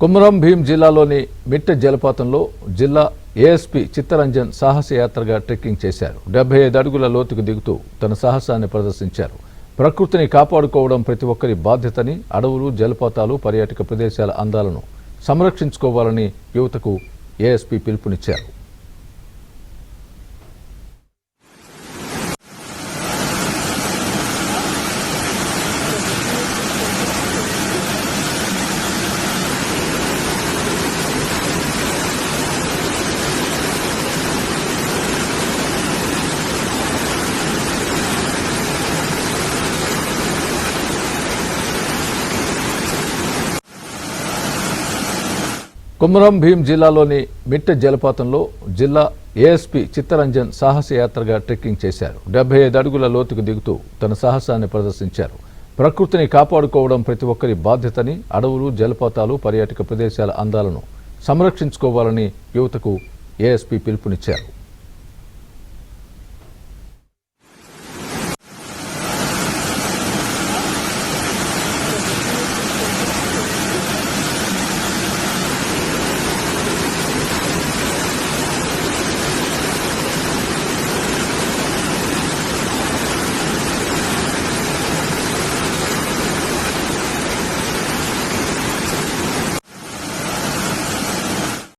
కుమ్రం భీం జిల్లాలోని మిట్ట జలపాతంలో జిల్లా ఏఎస్పీ చిత్తరంజన్ సాహసయాత్రగా ట్రెక్కింగ్ చేశారు. 75 అడుగుల లోతుకు దిగుతూ తన సాహసాన్ని ప్రదర్శించారు. ప్రకృతిని కాపాడుకోవడం ప్రతి ఒక్కరి బాధ్యతని, అడవులు, జలపాతాలు, పర్యాటక ప్రదేశాల అందాలను సంరక్షించుకోవాలని యువతకు ఏఎస్పీ పిలుపునిచ్చారు. కుమ్రం భీం జిల్లాలోని మిట్ట జలపాతంలో జిల్లా ఏఎస్పీ చిత్తరంజన్ సాహసయాత్రగా ట్రెక్కింగ్ చేశారు. 75 అడుగుల లోతుకు దిగుతూ తన సాహసాన్ని ప్రదర్శించారు. ప్రకృతిని కాపాడుకోవడం ప్రతి ఒక్కరి బాధ్యతని, అడవులు, జలపాతాలు, పర్యాటక ప్రదేశాల అందాలను సంరక్షించుకోవాలని యువతకు ఏఎస్పీ పిలుపునిచ్చారు.